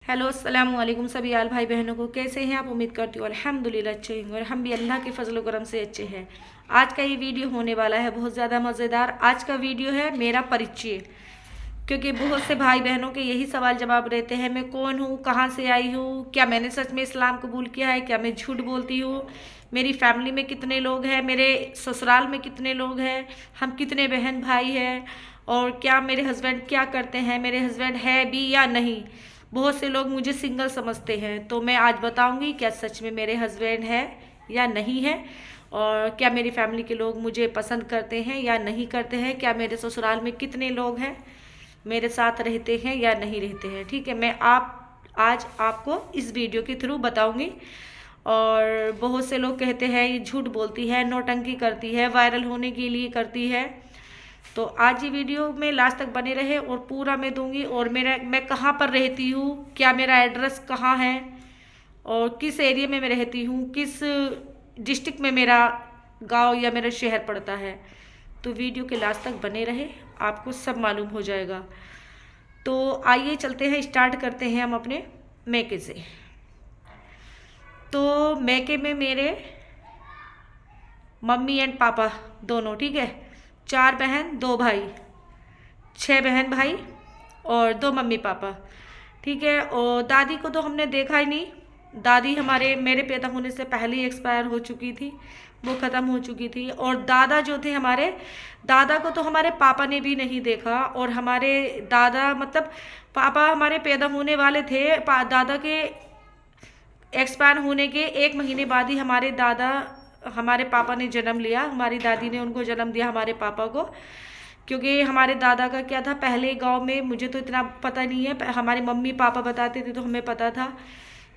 Hello अस्सलाम वालेकुम सभी आल भाई बहनों को। कैसे हैं आप? उम्मीद करती हूँ अल्हम्दुलिल्लाह अच्छे होंगे और हम भी अल्लाह के फजल करम से अच्छे हैं। आज का ये वीडियो होने वाला है बहुत ज़्यादा मज़ेदार। आज का वीडियो है मेरा परिचय, क्योंकि बहुत से भाई बहनों के यही सवाल जवाब रहते हैं, मैं कौन हूँ, कहाँ से आई हूँ, क्या मैंने सच में इस्लाम कबूल किया है, क्या मैं झूठ बोलती हूँ, मेरी फैमिली में कितने लोग हैं, मेरे ससुराल में कितने लोग हैं, हम कितने बहन भाई हैं, और क्या मेरे हस्बैंड क्या करते हैं, मेरे हस्बैंड है भी या नहीं। बहुत से लोग मुझे सिंगल समझते हैं, तो मैं आज बताऊंगी क्या सच में मेरे हस्बैंड है या नहीं है, और क्या मेरी फैमिली के लोग मुझे पसंद करते हैं या नहीं करते हैं, क्या मेरे ससुराल में कितने लोग हैं, मेरे साथ रहते हैं या नहीं रहते हैं। ठीक है, मैं आज आपको इस वीडियो के थ्रू बताऊंगी। और बहुत से लोग कहते हैं ये झूठ बोलती है, नौटंकी करती है, वायरल होने के लिए करती है। तो आज ये वीडियो में लास्ट तक बने रहे और पूरा मैं दूंगी। और मैं कहाँ पर रहती हूँ, क्या मेरा एड्रेस कहाँ है, और किस एरिया में मैं रहती हूँ, किस डिस्ट्रिक्ट में मेरा गांव या मेरा शहर पड़ता है। तो वीडियो के लास्ट तक बने रहे, आपको सब मालूम हो जाएगा। तो आइए चलते हैं, स्टार्ट करते हैं हम अपने मैके से। तो मैके में मेरे मम्मी एंड पापा दोनों, ठीक है, 4 बहन 2 भाई, 6 बहन भाई और 2 मम्मी पापा, ठीक है। और दादी को तो हमने देखा ही नहीं। दादी हमारे मेरे पैदा होने से पहले ही एक्सपायर हो चुकी थी, वो ख़त्म हो चुकी थी। और दादा जो थे हमारे, दादा को तो हमारे पापा ने भी नहीं देखा। और हमारे दादा मतलब पापा हमारे पैदा होने वाले थे, दादा के एक्सपायर होने के 1 महीने बाद ही हमारे पापा ने जन्म लिया। हमारी दादी ने उनको जन्म दिया, हमारे पापा को। क्योंकि हमारे दादा का क्या था, पहले गांव में, मुझे तो इतना पता नहीं है, हमारे मम्मी पापा बताते थे तो हमें पता था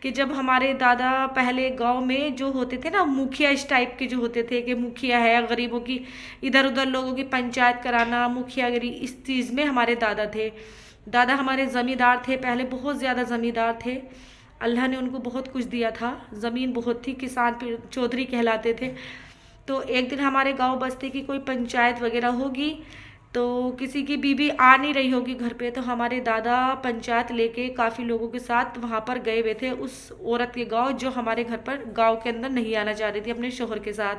कि जब हमारे दादा पहले गांव में जो होते थे ना, मुखिया इस टाइप के जो होते थे, कि मुखिया है, गरीबों की इधर उधर लोगों की पंचायत कराना, मुखियागिरी, इस चीज़ में हमारे दादा थे। दादा हमारे ज़मींदार थे, पहले बहुत ज़्यादा ज़मींदार थे। अल्लाह ने उनको बहुत कुछ दिया था, ज़मीन बहुत थी, किसान चौधरी कहलाते थे। तो एक दिन हमारे गांव बस्ती की कोई पंचायत वगैरह होगी, तो किसी की बीवी आ नहीं रही होगी घर पे, तो हमारे दादा पंचायत लेके काफ़ी लोगों के साथ वहाँ पर गए हुए थे उस औरत के गांव, जो हमारे घर पर गांव के अंदर नहीं आना चाह रही थी अपने शोहर के साथ।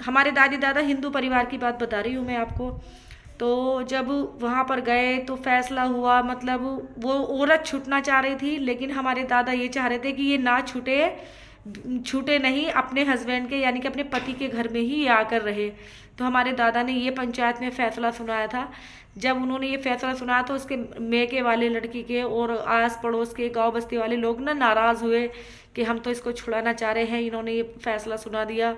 हमारे दादी दादा हिंदू परिवार की बात बता रही हूँ मैं आपको। तो जब वहाँ पर गए तो फैसला हुआ, मतलब वो औरत छूटना चाह रही थी, लेकिन हमारे दादा ये चाह रहे थे कि ये ना छूटे, छूटे नहीं, अपने हस्बैंड के यानी कि अपने पति के घर में ही आकर रहे। तो हमारे दादा ने ये पंचायत में फैसला सुनाया था। जब उन्होंने ये फैसला सुनाया तो उसके मेके वाले लड़की के और आस पड़ोस के गांव बस्ती वाले लोग ना नाराज़ हुए कि हम तो इसको छुड़ाना चाह रहे हैं, इन्होंने ये फैसला सुना दिया।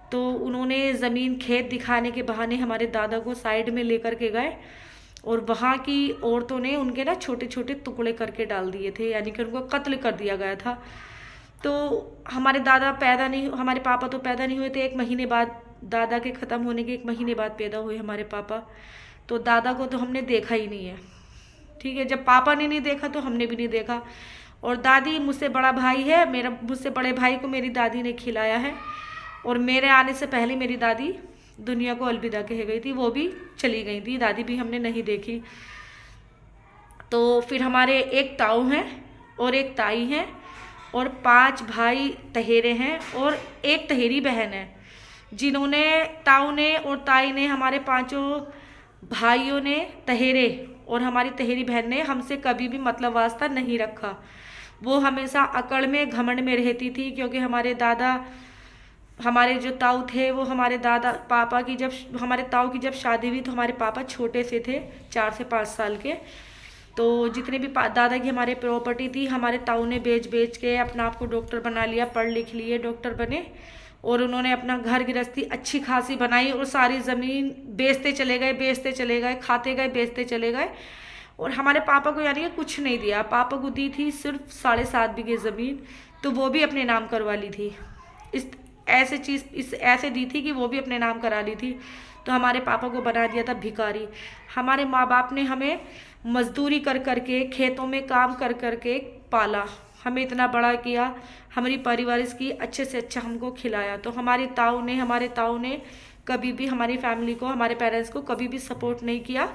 तो उन्होंने ज़मीन खेत दिखाने के बहाने हमारे दादा को साइड में लेकर के गए, और वहाँ की औरतों ने उनके ना छोटे छोटे टुकड़े करके डाल दिए थे, यानी कि उनको कत्ल कर दिया गया था। तो हमारे पापा तो पैदा नहीं हुए थे, 1 महीने बाद, दादा के ख़त्म होने के 1 महीने बाद पैदा हुए हमारे पापा। तो दादा को तो हमने देखा ही नहीं है, ठीक है। जब पापा ने नहीं देखा तो हमने भी नहीं देखा। और दादी, मुझसे बड़ा भाई है मेरा, मुझसे बड़े भाई को मेरी दादी ने खिलाया है। और मेरे आने से पहले मेरी दादी दुनिया को अलविदा कह गई थी, वो भी चली गई थी, दादी भी हमने नहीं देखी। तो फिर हमारे एक ताऊ हैं और एक ताई हैं और 5 भाई तहेरे हैं और एक तहेरी बहन है, जिन्होंने, ताऊ ने और ताई ने, हमारे 5 भाइयों ने तहेरे और हमारी तहेरी बहन ने हमसे कभी भी मतलब वास्ता नहीं रखा। वो हमेशा अकड़ में घमंड में रहती थी, क्योंकि हमारे जो ताऊ थे वो हमारे हमारे ताऊ की जब शादी हुई तो हमारे पापा छोटे से थे, 4 से 5 साल के। तो जितने भी दादा की हमारे प्रॉपर्टी थी, हमारे ताऊ ने बेच बेच के अपना आप को डॉक्टर बना लिया, पढ़ लिख लिए, डॉक्टर बने, और उन्होंने अपना घर गृहस्थी अच्छी खासी बनाई, और सारी ज़मीन बेचते चले गए, खाते गए, बेचते चले गए। और हमारे पापा को यानी कि कुछ नहीं दिया, पापा को दी थी सिर्फ 7.5 बीघे ज़मीन, तो वो भी अपने नाम करवा ली थी। ऐसे दी थी कि वो भी अपने नाम करा ली थी। तो हमारे पापा को बना दिया था भिखारी। हमारे माँ बाप ने हमें मजदूरी कर करके, खेतों में काम कर करके पाला, हमें इतना बड़ा किया, हमारी परवरिश की, अच्छे से अच्छा हमको खिलाया। तो हमारे ताऊ ने कभी भी हमारी फैमिली को, हमारे पेरेंट्स को कभी भी सपोर्ट नहीं किया।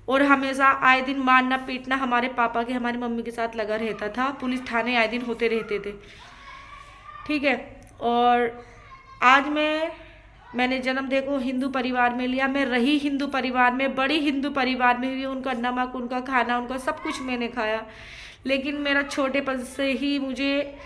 और हमेशा आए दिन मारना पीटना हमारे पापा के हमारी मम्मी के साथ लगा रहता था। पुलिस थाने आए दिन होते रहते थे, ठीक है। और आज मैंने जन्म देखो हिंदू परिवार में लिया, मैं रही हिंदू परिवार में, बड़ी हिंदू परिवार में हुई। उनका नमक, उनका खाना, उनका सब कुछ मैंने खाया। लेकिन मेरा छोटेपन से ही मुझे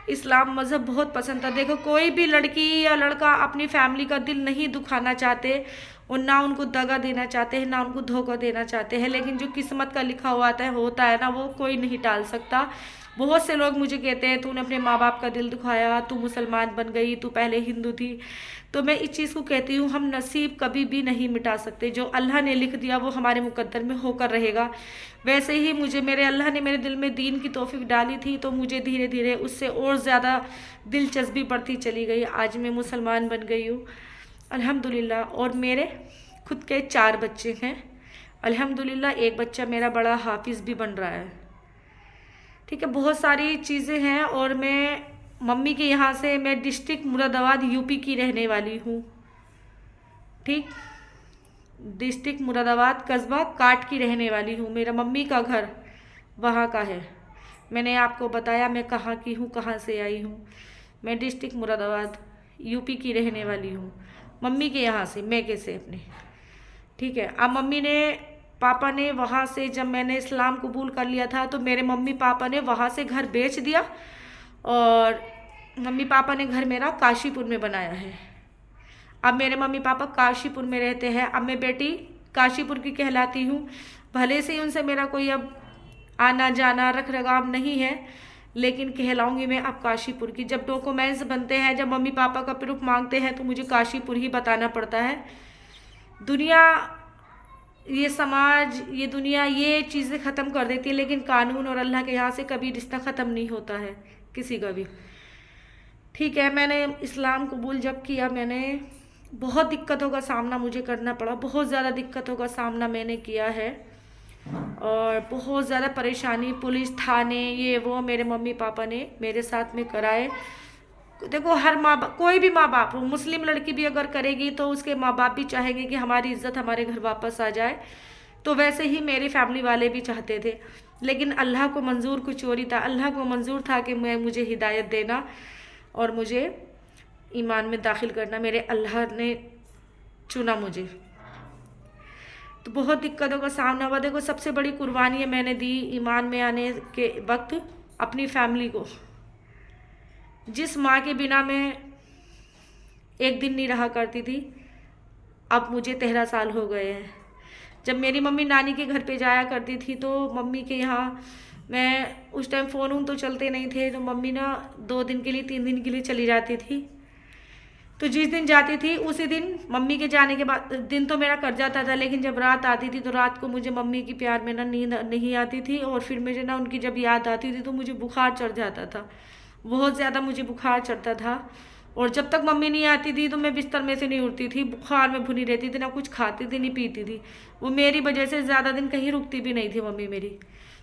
इस्लाम मज़हब बहुत पसंद था। देखो कोई भी लड़की या लड़का अपनी फैमिली का दिल नहीं दुखाना चाहते और ना उनको दगा देना चाहते हैं, ना उनको धोखा देना चाहते हैं। लेकिन जो किस्मत का लिखा हुआ होता है ना, वो कोई नहीं टाल सकता। बहुत से लोग मुझे कहते हैं तूने अपने माँ बाप का दिल दुखाया, तू मुसलमान बन गई, तू पहले हिंदू थी। तो मैं इस चीज़ को कहती हूँ, हम नसीब कभी भी नहीं मिटा सकते। जो अल्लाह ने लिख दिया वो हमारे मुकद्दर में होकर रहेगा। वैसे ही मुझे मेरे अल्लाह ने मेरे दिल में दीन की तौफीक डाली थी, तो मुझे धीरे धीरे उससे और ज़्यादा दिलचस्पी बढ़ती चली गई। आज मैं मुसलमान बन गई हूँ अल्हम्दुलिल्लाह। और मेरे खुद के 4 बच्चे हैं अल्हम्दुलिल्लाह। एक बच्चा मेरा बड़ा हाफिज़ भी बन रहा है, ठीक है। बहुत सारी चीज़ें हैं। और मैं मम्मी के यहाँ से, मैं डिस्ट्रिक्ट मुरादाबाद यूपी की रहने वाली हूँ, ठीक। डिस्ट्रिक्ट मुरादाबाद कस्बा काट की रहने वाली हूँ। मेरा मम्मी का घर वहाँ का है। मैंने आपको बताया मैं कहाँ की हूँ, कहाँ से आई हूँ। मैं डिस्ट्रिक्ट मुरादाबाद यूपी की रहने वाली हूँ, मम्मी के यहाँ से, मैके से अपने, ठीक है। अब पापा ने वहाँ से, जब मैंने इस्लाम कबूल कर लिया था, तो मेरे मम्मी पापा ने वहाँ से घर बेच दिया और मम्मी पापा ने घर मेरा काशीपुर में बनाया है। अब मेरे मम्मी पापा काशीपुर में रहते हैं। अब मैं बेटी काशीपुर की कहलाती हूँ। भले से ही उनसे मेरा कोई अब आना जाना रख रखाव नहीं है, लेकिन कहलाऊँगी मैं अब काशीपुर की। जब डॉक्यूमेंट्स बनते हैं, जब मम्मी पापा का प्रूफ मांगते हैं, तो मुझे काशीपुर ही बताना पड़ता है। दुनिया, ये समाज, ये दुनिया ये चीज़ें ख़त्म कर देती है, लेकिन कानून और अल्लाह के यहाँ से कभी रिश्ता ख़त्म नहीं होता है किसी का भी, ठीक है। मैंने इस्लाम कबूल जब किया, मैंने बहुत दिक्कतों का सामना मुझे करना पड़ा, बहुत ज़्यादा दिक्कतों का सामना मैंने किया है और बहुत ज़्यादा परेशानी, पुलिस थाने ये वो मेरे मम्मी पापा ने मेरे साथ में कराए। देखो हर कोई भी माँ बाप हो, मुस्लिम लड़की भी अगर करेगी तो उसके माँ बाप भी चाहेंगे कि हमारी इज्जत हमारे घर वापस आ जाए। तो वैसे ही मेरी फैमिली वाले भी चाहते थे, लेकिन अल्लाह को मंजूर कुछ और ही था। अल्लाह को मंजूर था कि मुझे हिदायत देना और मुझे ईमान में दाखिल करना। मेरे अल्लाह ने चुना मुझे, तो बहुत दिक्कतों का सामना हुआ। देखो सबसे बड़ी कुर्बानी मैंने दी ईमान में आने के वक्त अपनी फैमिली को। जिस माँ के बिना मैं एक दिन नहीं रहा करती थी, अब मुझे 13 साल हो गए हैं। जब मेरी मम्मी नानी के घर पे जाया करती थी, तो मम्मी के यहाँ मैं उस टाइम फ़ोन तो चलते नहीं थे, तो मम्मी ना 2 दिन के लिए 3 दिन के लिए चली जाती थी। तो जिस दिन जाती थी उसी दिन मम्मी के जाने के बाद दिन तो मेरा कट जाता था, लेकिन जब रात आती थी तो रात को मुझे मम्मी की प्यार में ना नींद नहीं आती थी। और फिर मुझे ना उनकी जब याद आती थी तो मुझे बुखार चढ़ जाता था, बहुत ज़्यादा मुझे बुखार चढ़ता था। और जब तक मम्मी नहीं आती थी तो मैं बिस्तर में से नहीं उठती थी, बुखार में भुनी रहती थी, ना कुछ खाती थी नहीं पीती थी। वो मेरी वजह से ज़्यादा दिन कहीं रुकती भी नहीं थी मम्मी मेरी।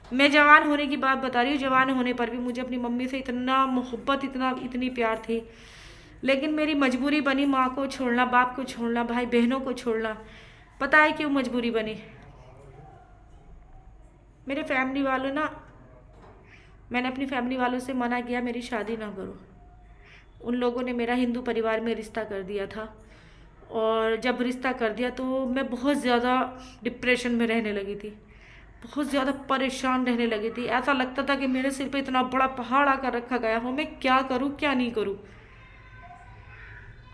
मैं जवान होने की बात बता रही हूँ, जवान होने पर भी मुझे अपनी मम्मी से इतना मोहब्बत, इतनी प्यार थी। लेकिन मेरी मजबूरी बनी माँ को छोड़ना, बाप को छोड़ना, भाई बहनों को छोड़ना। पता है क्यों मजबूरी बनी? मेरे फैमिली वालों ना, मैंने अपनी फैमिली वालों से मना किया मेरी शादी ना करो। उन लोगों ने मेरा हिंदू परिवार में रिश्ता कर दिया था, और जब रिश्ता कर दिया तो मैं बहुत ज़्यादा डिप्रेशन में रहने लगी थी, बहुत ज़्यादा परेशान रहने लगी थी। ऐसा लगता था कि मेरे सिर पे इतना बड़ा पहाड़ आकर रखा गया हो, मैं क्या करूं क्या नहीं करूं।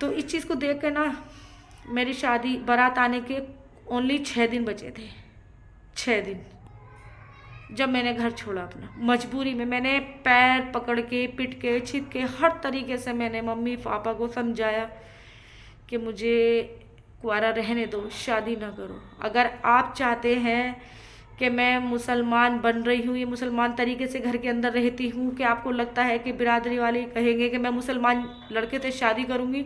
तो इस चीज़ को देख कर ना, मेरी शादी बारात आने के ओनली 6 दिन बचे थे। 6 दिन जब मैंने घर छोड़ा अपना, मजबूरी में मैंने पैर पकड़ के, पिट के, छीत के, हर तरीके से मैंने मम्मी पापा को समझाया कि मुझे कुंवारा रहने दो, शादी ना करो। अगर आप चाहते हैं कि मैं मुसलमान बन रही हूँ, ये मुसलमान तरीके से घर के अंदर रहती हूँ, कि आपको लगता है कि बिरादरी वाले कहेंगे कि मैं मुसलमान लड़के से शादी करूँगी,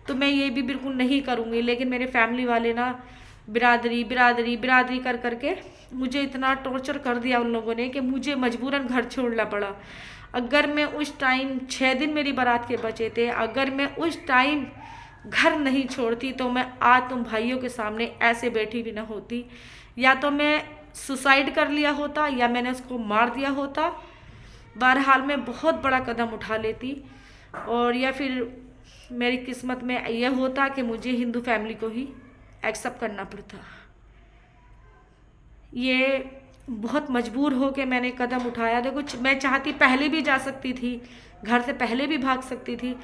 तो मैं ये भी बिल्कुल नहीं करूँगी। लेकिन मेरे फैमिली वाले ना बिरादरी बिरादरी बिरादरी कर करके मुझे इतना टॉर्चर कर दिया उन लोगों ने कि मुझे मजबूरन घर छोड़ना पड़ा। अगर मैं उस टाइम 6 दिन मेरी बारात के बचे थे, अगर मैं उस टाइम घर नहीं छोड़ती तो मैं आज तुम भाइयों के सामने ऐसे बैठी भी ना होती। या तो मैं सुसाइड कर लिया होता या मैंने उसको मार दिया होता। बहरहाल मैं बहुत बड़ा कदम उठा लेती, और या फिर मेरी किस्मत में यह होता कि मुझे हिंदू फैमिली को ही एक्सेप्ट करना पड़ता। ये बहुत मजबूर हो के मैंने कदम उठाया। देखो, मैं चाहती पहले भी जा सकती थी, घर से पहले भी भाग सकती थी,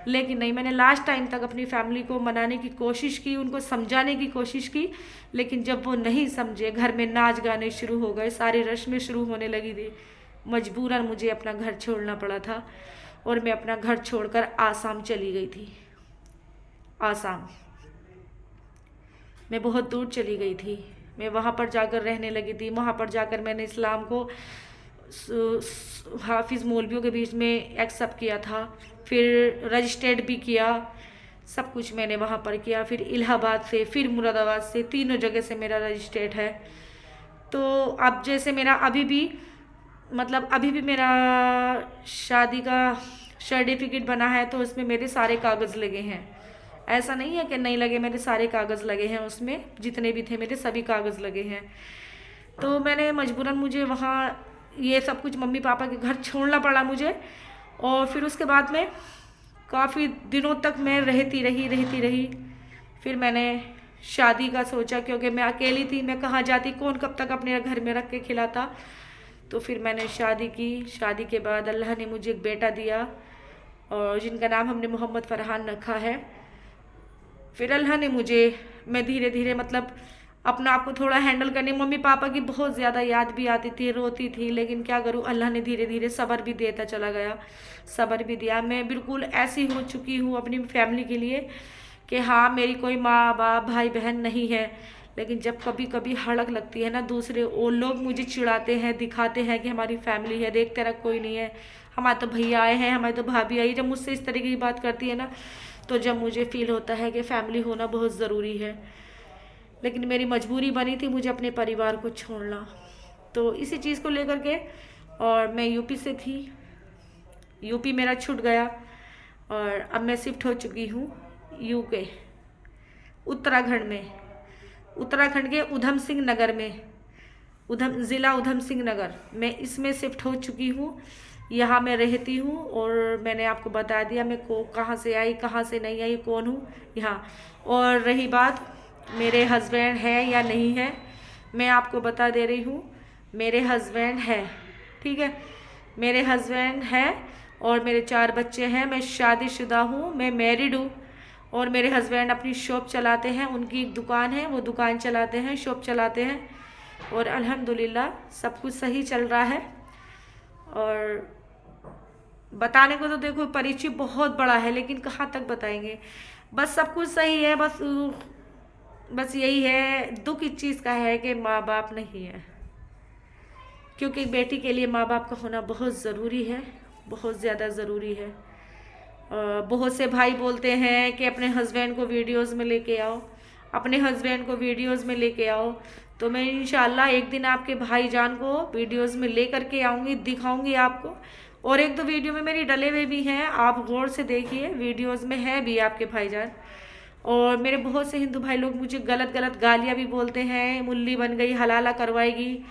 लेकिन नहीं, मैंने लास्ट टाइम तक अपनी फैमिली को मनाने की कोशिश की, उनको समझाने की कोशिश की। लेकिन जब वो नहीं समझे, घर में नाच गाने शुरू हो गए, सारी रस्में शुरू होने लगी थी, मजबूरन मुझे अपना घर छोड़ना पड़ा था। और मैं अपना घर छोड़कर आसाम चली गई थी। आसाम मैं बहुत दूर चली गई थी। मैं वहाँ पर जाकर रहने लगी थी। वहाँ पर जाकर मैंने इस्लाम को हाफिज़ मौलवियों के बीच में एक्सेप्ट किया था, फिर रजिस्टर्ड भी किया, सब कुछ मैंने वहाँ पर किया। फिर इलाहाबाद से, फिर मुरादाबाद से, तीनों जगह से मेरा रजिस्टर्ड है। तो अब जैसे मेरा अभी भी मेरा शादी का सर्टिफिकेट बना है, तो उसमें मेरे सारे कागज़ लगे हैं। ऐसा नहीं है कि नहीं लगे, मेरे सारे कागज़ लगे हैं, उसमें जितने भी थे मेरे सभी कागज़ लगे हैं। तो मैंने मजबूरन मुझे वहाँ ये सब कुछ मम्मी पापा के घर छोड़ना पड़ा मुझे। और फिर उसके बाद में काफ़ी दिनों तक मैं रहती रही। फिर मैंने शादी का सोचा, क्योंकि मैं अकेली थी, मैं कहाँ जाती, कौन कब तक अपने घर में रख के खिलाता। तो फिर मैंने शादी की। शादी के बाद अल्लाह ने मुझे एक बेटा दिया, और जिनका नाम हमने मोहम्मद फरहान रखा है। फिर अल्लाह ने मैं धीरे धीरे अपना आप को थोड़ा हैंडल करने, मम्मी पापा की बहुत ज़्यादा याद भी आती थी, रोती थी, लेकिन क्या करूँ, अल्लाह ने धीरे धीरे सब्र भी देता चला गया, सब्र भी दिया। मैं बिल्कुल ऐसी हो चुकी हूँ अपनी फैमिली के लिए कि हाँ, मेरी कोई माँ बाप भाई बहन नहीं है। लेकिन जब कभी कभी हड़क लगती है ना, दूसरे वो लोग मुझे चिढ़ाते हैं, दिखाते हैं कि हमारी फैमिली है, देख तेरा कोई नहीं है, हमारे तो भैया आए हैं, हमारी तो भाभी आई। जब मुझसे इस तरीके की बात करती है ना, तो जब मुझे फील होता है कि फैमिली होना बहुत ज़रूरी है। लेकिन मेरी मजबूरी बनी थी मुझे अपने परिवार को छोड़ना। तो इसी चीज़ को लेकर के, और मैं यूपी से थी, यूपी मेरा छूट गया, और अब मैं शिफ्ट हो चुकी हूँ यूके, उत्तराखंड के उधम सिंह नगर में, ज़िला उधम सिंह नगर, मैं इसमें शिफ्ट हो चुकी हूँ। यहाँ मैं रहती हूँ, और मैंने आपको बता दिया मैं कहाँ से आई, कहाँ से नहीं आई, कौन हूँ यहाँ। और रही बात मेरे हस्बैंड है या नहीं है, मैं आपको बता दे रही हूँ, मेरे हस्बैंड है, ठीक है, मेरे हस्बैंड है, और मेरे 4 बच्चे हैं। मैं शादीशुदा हूँ, मैं मैरिड हूँ, और मेरे हस्बैंड अपनी शॉप चलाते हैं, उनकी एक दुकान है, वो दुकान चलाते हैं, शॉप चलाते हैं, और अल्हम्दुलिल्लाह सब कुछ सही चल रहा है। और बताने को तो देखो परिचय बहुत बड़ा है, लेकिन कहाँ तक बताएंगे। बस सब कुछ सही है, बस यही है, दुख इस चीज़ का है कि माँ बाप नहीं है, क्योंकि एक बेटी के लिए माँ बाप का होना बहुत ज़रूरी है, बहुत ज़्यादा ज़रूरी है। बहुत से भाई बोलते हैं कि अपने हस्बैंड को वीडियोस में लेके आओ, अपने हस्बैंड को वीडियोस में लेके आओ। तो मैं इंशाल्लाह एक दिन आपके भाईजान को वीडियोस में लेकर के आऊँगी, दिखाऊँगी आपको। और एक दो वीडियो में मेरी डले हुए भी हैं, आप गौर से देखिए, वीडियोस में है भी आपके भाईजान। और मेरे बहुत से हिंदू भाई लोग मुझे गलत गालियाँ भी बोलते हैं, मुल्ली बन गई, हलाला करवाएगी,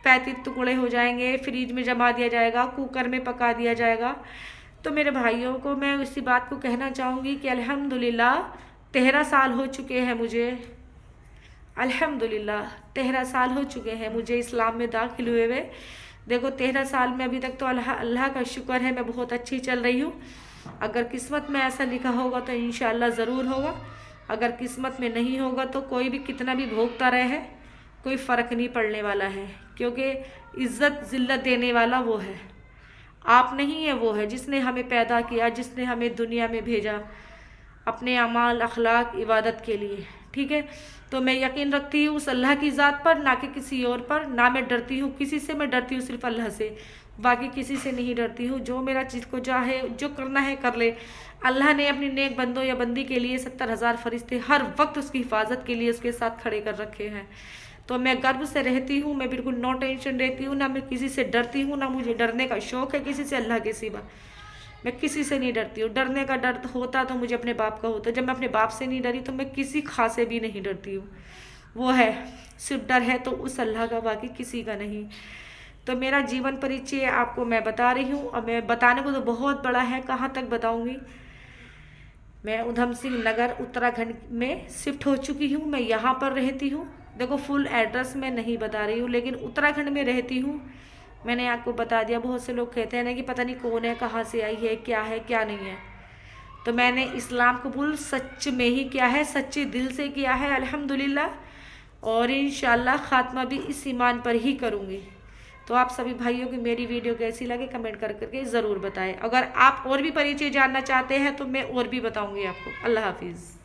35 टुकड़े हो जाएंगे, फ्रिज में जमा दिया जाएगा, कुकर में पका दिया जाएगा। तो मेरे भाइयों को मैं इसी बात को कहना चाहूँगी कि अल्हम्दुलिल्लाह 13 साल हो चुके हैं मुझे, अल्हम्दुलिल्लाह 13 साल हो चुके हैं मुझे इस्लाम में दाखिल हुए हुए। देखो 13 साल में अभी तक तो अल्लाह का शुक्र है, मैं बहुत अच्छी चल रही हूँ। अगर किस्मत में ऐसा लिखा होगा तो इंशाअल्लाह ज़रूर होगा, अगर किस्मत में नहीं होगा तो कोई भी कितना भी भोगता रहे, कोई फ़र्क नहीं पड़ने वाला है, क्योंकि इज़्ज़त ज़िल्लत देने वाला वो है, आप नहीं है, वो है जिसने हमें पैदा किया, जिसने हमें दुनिया में भेजा अपने अमाल अखलाक इबादत के लिए, ठीक है। तो मैं यकीन रखती हूँ उस अल्लाह की ज़ात पर, ना कि किसी और पर। ना मैं डरती हूँ किसी से, मैं डरती हूँ सिर्फ अल्लाह से, बाकी किसी से नहीं डरती हूँ। जो मेरा चीज़ को चाहे, जो करना है कर ले। अल्लाह ने अपनी नेक बंदों या बंदी के लिए 70,000 फरिश्ते हर वक्त उसकी हिफाजत के लिए उसके साथ खड़े कर रखे हैं। तो मैं गर्व से रहती हूँ, मैं बिल्कुल नो टेंशन रहती हूँ, ना मैं किसी से डरती हूँ, ना मुझे डरने का शौक़ है किसी से अल्लाह के सिवा। मैं किसी से नहीं डरती हूँ। डरने का डर होता तो मुझे अपने बाप का होता। जब मैं अपने बाप से नहीं डरी तो मैं किसी खास से भी नहीं डरती हूँ। वो है, सिर्फ डर है तो उस अल्लाह का, बाकी किसी का नहीं। तो मेरा जीवन परिचय आपको मैं बता रही हूँ, और मैं बताने को तो बहुत बड़ा है, कहाँ तक बताऊँगी। मैं उधम सिंह नगर उत्तराखंड में शिफ्ट हो चुकी हूँ। मैं यहाँ पर रहती हूँ। देखो फुल एड्रेस मैं नहीं बता रही हूँ, लेकिन उत्तराखंड में रहती हूँ। मैंने आपको बता दिया। बहुत से लोग कहते हैं ना कि पता नहीं कौन है, कहाँ से आई है क्या नहीं है। तो मैंने इस्लाम कबूल सच में ही किया है, सच्चे दिल से किया है अल्हम्दुलिल्लाह, और इंशाल्लाह ख़ात्मा भी इस ईमान पर ही करूँगी। तो आप सभी भाइयों की मेरी वीडियो कैसी लगे कमेंट कर करके ज़रूर बताएं। अगर आप और भी परिचय जानना चाहते हैं तो मैं और भी बताऊँगी आपको। अल्लाह हाफिज़।